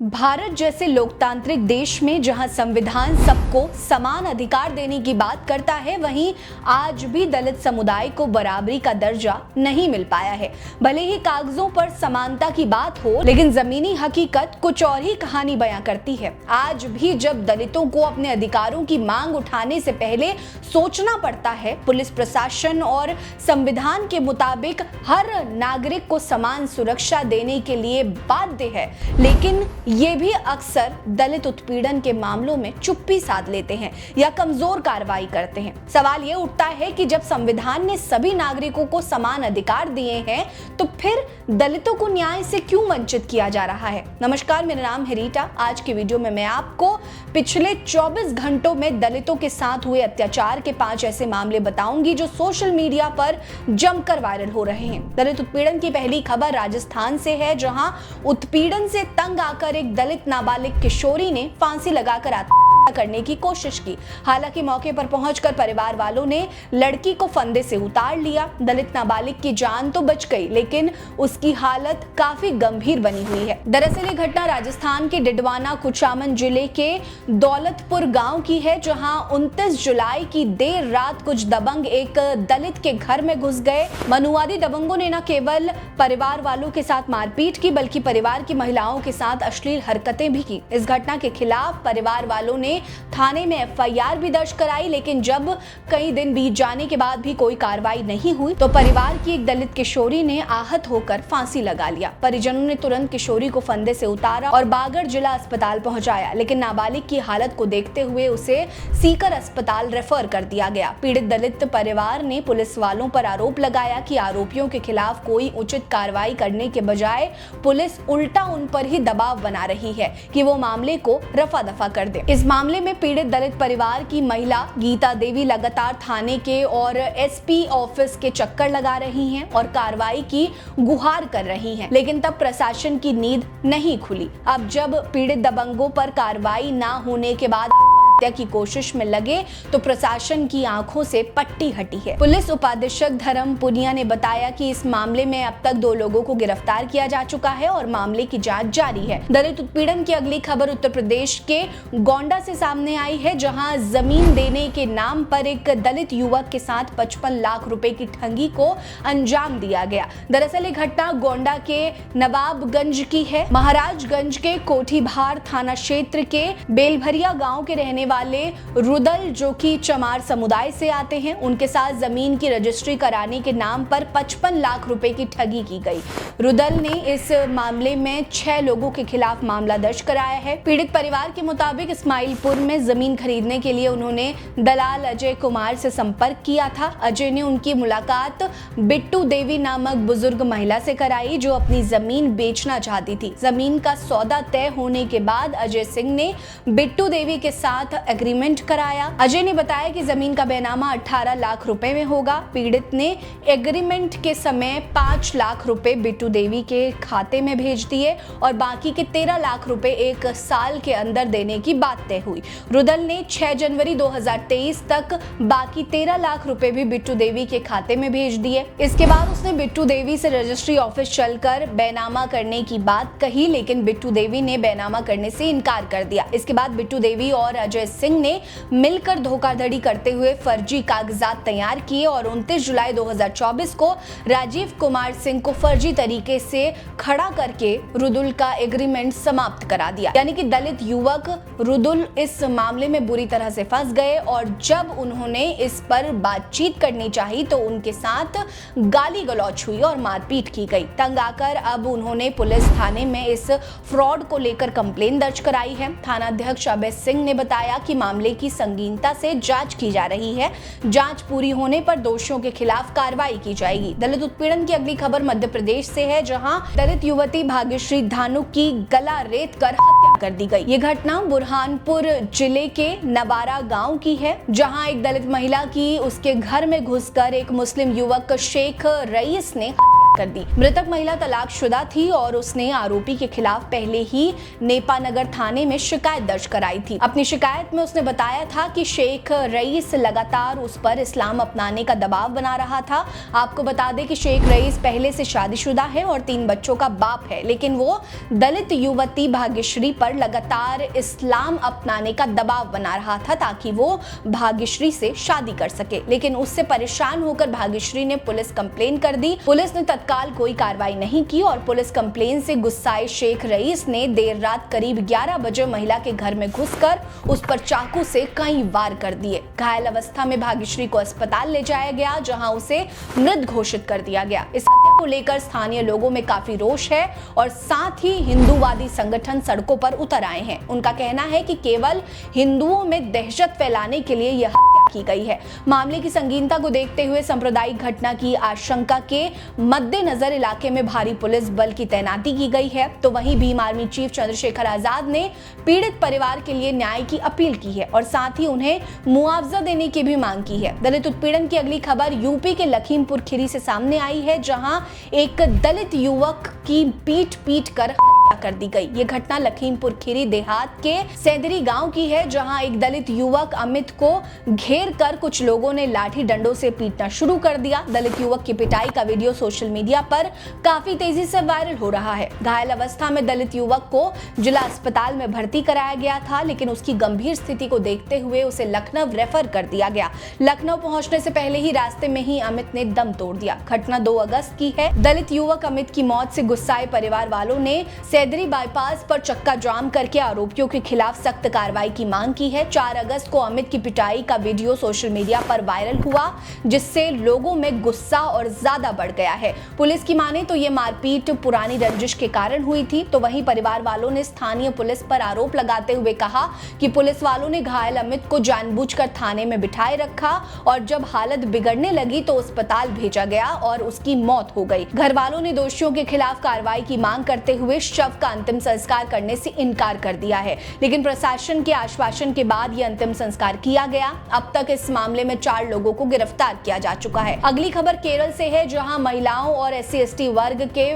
भारत जैसे लोकतांत्रिक देश में जहां संविधान सबको समान अधिकार देने की बात करता है, वहीं आज भी दलित समुदाय को बराबरी का दर्जा नहीं मिल पाया है। भले ही कागजों पर समानता की बात हो, लेकिन जमीनी हकीकत कुछ और ही कहानी बयां करती है। आज भी जब दलितों को अपने अधिकारों की मांग उठाने से पहले सोचना पड़ता है, पुलिस प्रशासन और संविधान के मुताबिक हर नागरिक को समान सुरक्षा देने के लिए बाध्य है, लेकिन ये भी अक्सर दलित उत्पीड़न के मामलों में चुप्पी साध लेते हैं या कमजोर कार्रवाई करते हैं। सवाल ये उठता है कि जब संविधान ने सभी नागरिकों को समान अधिकार दिए हैं, तो फिर दलितों को न्याय से क्यों वंचित किया जा रहा है। नमस्कार, मेरा नाम है रीटा। आज की वीडियो में मैं आपको पिछले 24 घंटों में दलितों के साथ हुए अत्याचार के 5 ऐसे मामले बताऊंगी जो सोशल मीडिया पर जमकर वायरल हो रहे हैं। दलित उत्पीड़न की पहली खबर राजस्थान से है, जहां उत्पीड़न से तंग आकर एक दलित नाबालिग किशोरी ने फांसी लगाकर आत्महत्या करने की कोशिश की। हालांकि मौके पर पहुंचकर परिवार वालों ने लड़की को फंदे से उतार लिया। दलित नाबालिग की जान तो बच गई, लेकिन उसकी हालत काफी गंभीर बनी हुई है। दरअसल ये घटना राजस्थान के डिडवाना कुचामन जिले के दौलतपुर गांव की है, जहां 29 जुलाई की देर रात कुछ दबंग एक दलित के घर में घुस गए। मनुवादी दबंगों ने न केवल परिवार वालों के साथ मारपीट की, बल्कि परिवार की महिलाओं के साथ अश्लील हरकतें भी की। इस घटना के खिलाफ परिवार वालों ने थाने में एफआईआर भी दर्ज कराई, लेकिन जब कई दिन बीत जाने के बाद भी कोई कार्रवाई नहीं हुई, तो परिवार की एक दलित किशोरी ने आहत होकर फांसी लगा लिया। परिजनों ने तुरंत किशोरी को फंदे से उतारा और बागड़ जिला अस्पताल पहुंचाया, लेकिन नाबालिग की हालत को देखते हुए उसे सीकर अस्पताल रेफर कर दिया गया। पीड़ित दलित परिवार ने पुलिस वालों पर आरोप लगाया कि आरोपियों के खिलाफ कोई उचित कार्रवाई करने के बजाय पुलिस उल्टा उन पर ही दबाव बना रही है कि वो मामले को रफा दफा कर दे। इस मामले में पीड़ित दलित परिवार की महिला गीता देवी लगातार थाने के और एसपी ऑफिस के चक्कर लगा रही हैं और कार्रवाई की गुहार कर रही हैं, लेकिन तब प्रशासन की नींद नहीं खुली। अब जब पीड़ित दबंगों पर कार्रवाई ना होने के बाद हत्या की कोशिश में लगे, तो प्रशासन की आंखों से पट्टी हटी है। पुलिस उपाधीक्षक धर्म पुनिया ने बताया कि इस मामले में अब तक 2 लोगों को गिरफ्तार किया जा चुका है और मामले की जांच जारी है। दलित उत्पीड़न की अगली खबर उत्तर प्रदेश के गोंडा से सामने आई है, जहां जमीन देने के नाम पर एक दलित युवक के साथ 55 लाख रुपए की ठगी को अंजाम दिया गया। दरअसल ये घटना गोंडा के नवाबगंज की है। महाराजगंज के कोठीभार थाना क्षेत्र के बेलभरिया गाँव के रहने वाले रुदल, जो कि चमार समुदाय से आते हैं, उनके साथ जमीन की रजिस्ट्री कराने के नाम पर 55 लाख रुपए की ठगी की गई। रुदल ने इस मामले में 6 लोगों के खिलाफ मामला दर्ज कराया है। पीड़ित परिवार के मुताबिक इस्माइलपुर में जमीन खरीदने के लिए उन्होंने दलाल अजय कुमार से संपर्क किया था। अजय ने उनकी मुलाकात बिट्टू देवी नामक बुजुर्ग महिला से कराई, जो अपनी जमीन बेचना चाहती थी। जमीन का सौदा तय होने के बाद अजय सिंह ने बिट्टू देवी के साथ एग्रीमेंट कराया। अजय ने बताया कि जमीन का बेनामा 18 लाख रुपए में होगा। पीड़ित ने एग्रीमेंट के समय 5 लाख रुपए बिट्टू देवी के खाते में भेज दिए और बाकी के 13 लाख रुपए 1 साल के अंदर देने की बात तय हुई। रुदल ने 6 जनवरी 2023 तक बाकी 13 लाख रुपए भी बिट्टू देवी के खाते में भेज दिए। इसके बाद उसने बिट्टू देवी से रजिस्ट्री ऑफिस चलकर बेनामा करने की बात कही, लेकिन बिट्टू देवी ने बेनामा करने से इनकार कर दिया। इसके बाद बिट्टू देवी और अजय सिंह ने मिलकर धोखाधड़ी करते हुए फर्जी कागजात तैयार किए और 29 जुलाई 2024 को राजीव कुमार सिंह को फर्जी तरीके से खड़ा करके रुदुल का एग्रीमेंट समाप्त करा दिया। यानी कि दलित युवक रुदुल इस मामले में बुरी तरह से फंस गए और जब उन्होंने इस पर बातचीत करनी चाहिए तो उनके साथ गाली गलौच हुई और मारपीट की गई। तंग आकर अब उन्होंने पुलिस थाने में इस फ्रॉड को लेकर कंप्लेन दर्ज कराई है। थानाध्यक्ष अभय सिंह ने बताया कि मामले की संगीनता से जांच की जा रही है। जांच पूरी होने पर दोषियों के खिलाफ कार्रवाई की जाएगी। दलित उत्पीड़न की अगली खबर मध्य प्रदेश से है, जहां दलित युवती भाग्यश्री धानुक की गला रेत कर हत्या कर दी गई। ये घटना बुरहानपुर जिले के नवारा गांव की है, जहां एक दलित महिला की उसके घर में घुसकर एक मुस्लिम युवक शेख रईस ने कर दी। मृतक महिला तलाकशुदा थी और उसने आरोपी के खिलाफ पहले ही नेपानगर थाने में शिकायत दर्ज कराई थी। अपनी शिकायत में उसने बताया था कि शेख रईस लगातार उस पर इस्लाम अपनाने का दबाव बना रहा था। आपको बता दें कि शेख रईस पहले से शादीशुदा है और 3 बच्चों का बाप है, लेकिन वो दलित युवती भाग्यश्री पर लगातार इस्लाम अपनाने का दबाव बना रहा था ताकि वो भाग्यश्री से शादी कर सके। लेकिन उससे परेशान होकर भाग्यश्री ने पुलिस कंप्लेन कर दी। पुलिस ने तत्काल कोई कार्रवाई नहीं की और पुलिस कंप्लेन से गुस्साए शेख रईस ने देर रात करीब 11 बजे महिला के घर में घुसकर उस पर चाकू से कई वार कर दिए। घायल अवस्था में भाग्यश्री को अस्पताल ले जाया गया, जहां उसे मृत घोषित कर दिया गया। इस हत्या को लेकर स्थानीय लोगों में काफी रोष है और साथ ही हिंदूवादी संगठन सड़कों पर उतर आए हैं। उनका कहना है कि केवल हिंदुओं में दहशत फैलाने के लिए यह हत्या की गई है। मामले की संगीनता को देखते हुए सांप्रदायिक घटना की आशंका के मद्देनजर इलाके में भारी पुलिस बल की तैनाती की गई है। तो वहीं भीम आर्मी चीफ चंद्रशेखर आजाद ने पीड़ित परिवार के लिए न्याय की अपील की है और साथ ही उन्हें मुआवजा देने की भी मांग की है। दलित उत्पीड़न की अगली खबर यूपी के लखीमपुर खीरी से सामने आई है, जहां एक दलित युवक की पीट कर हत्या कर दी गई। ये घटना लखीमपुर खीरी देहात के सैदरी गांव की है, जहां एक दलित युवक अमित को घेर कर कुछ लोगों ने लाठी डंडों से पीटना शुरू कर दिया। दलित युवक की पिटाई का वीडियो सोशल मीडिया पर काफी तेजी से वायरल हो रहा है। घायल अवस्था में दलित युवक को जिला अस्पताल में भर्ती कराया गया था, लेकिन उसकी गंभीर स्थिति को देखते हुए उसे लखनऊ रेफर कर दिया गया। लखनऊ पहुंचने से पहले ही रास्ते में ही अमित ने दम तोड़ दिया। घटना 2 अगस्त की है। दलित युवक अमित की मौत से गुस्साए परिवार वालों ने सैदरी बाईपास पर चक्का जाम करके आरोपियों के खिलाफ सख्त कार्रवाई की मांग की है। 4 अगस्त को अमित की पिटाई का वीडियो सोशल मीडिया पर वायरल हुआ, जिससे लोगों में गुस्सा और ज्यादा बढ़ गया है। पुलिस की माने तो ये मारपीट पुरानी रंजिश के कारण हुई थी। तो वहीं परिवार वालों ने स्थानीय पुलिस पर आरोप लगाते हुए कहा कि पुलिस वालों ने घायल अमित को जानबूझकर थाने में बिठाए रखा और जब हालत बिगड़ने लगी तो अस्पताल भेजा गया और उसकी मौत हो गई। घर वालों ने दोषियों के खिलाफ कार्रवाई की मांग करते हुए शव का अंतिम संस्कार करने से इनकार कर दिया है, लेकिन प्रशासन के आश्वासन के बाद यह अंतिम संस्कार किया गया। अब तक इस मामले में 4 लोगों को गिरफ्तार किया जा चुका है। अगली खबर केरल से है, जहां महिलाओं और SC/ST वर्ग के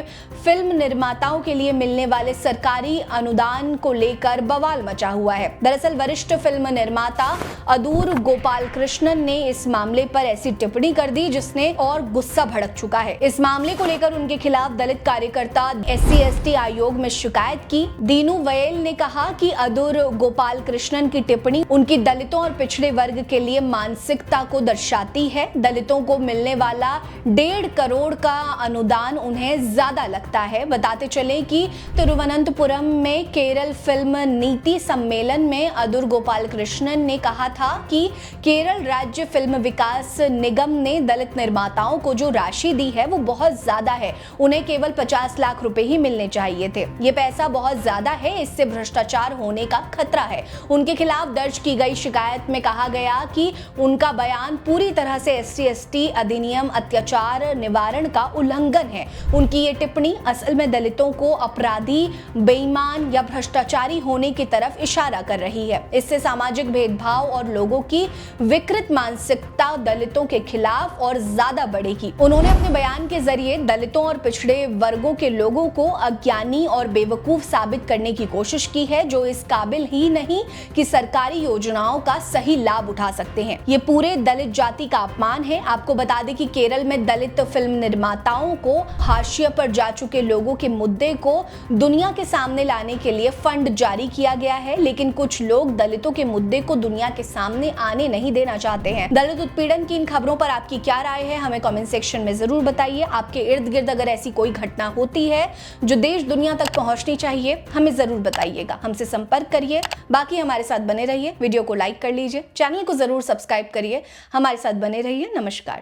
फिल्म निर्माताओं के लिए मिलने वाले सरकारी अनुदान को लेकर बवाल मचा हुआ है। दरअसल वरिष्ठ फिल्म निर्माता अदूर गोपालकृष्णन ने इस मामले पर ऐसी टिप्पणी कर दी जिसने और गुस्सा भड़क चुका है। इस मामले को लेकर उनके खिलाफ दलित कार्यकर्ता SC/ST आयोग में शिकायत की। दीनू वयेल ने कहा कि अदूर गोपालकृष्णन की टिप्पणी उनकी दलितों और पिछड़े वर्ग के लिए मानसिकता को दर्शाती है। दलितों को मिलने वाला 1.5 करोड़ का अनुदान उन्हें ज्यादा लगता है। बताते चले कि तिरुवनंतपुरम में केरल फिल्म नीति सम्मेलन में अदूर गोपालकृष्णन ने कहा था कि केरल राज्य फिल्म विकास निगम ने दलित निर्माताओं को जो राशि दी है वो बहुत ज्यादा है, उन्हें केवल 50 लाख रुपए ही मिलने चाहिए थे। ये पैसा बहुत ज्यादा है, इससे भ्रष्टाचार होने का खतरा है। उनके खिलाफ दर्ज की गई शिकायत में कहा गया कि उनका बयान पूरी तरह से SC/ST अधिनियम अत्याचार निवारण का उल्लंघन है। उनकी ये टिप्पणी असल में दलितों को अपराधी, बेईमान या भ्रष्टाचारी होने की तरफ इशारा कर रही है। इससे सामाजिक भेदभाव और लोगों की विकृत मानसिकता दलितों के खिलाफ और ज्यादा बढ़ेगी। उन्होंने अपने बयान के जरिए दलितों और पिछड़े वर्गों के लोगों को अज्ञानी और बेवकूफ साबित करने की कोशिश की है, जो इस काबिल ही नहीं कि सरकारी योजनाओं का सही लाभ उठा सकते हैं। ये पूरे दलित जाति का अपमान है। आपको बता दें कि केरल में दलित फिल्म निर्माताओं को हाशिए पर जा चुके लोगों के मुद्दे को दुनिया के सामने लाने के लिए फंड जारी किया गया है, लेकिन कुछ लोग दलितों के मुद्दे को दुनिया के सामने आने नहीं देना चाहते हैं। दलित उत्पीड़न की इन खबरों पर आपकी क्या राय है, हमें कमेंट सेक्शन में जरूर बताइए। आपके इर्द गिर्द अगर ऐसी कोई घटना होती है जो देश दुनिया तक पहुंचनी चाहिए, हमें जरूर बताइएगा। हमसे संपर्क करिए। बाकी हमारे साथ बने रहिए। वीडियो को लाइक कर लीजिए, चैनल को जरूर सब्सक्राइब करिए। हमारे साथ बने रहिए। नमस्कार।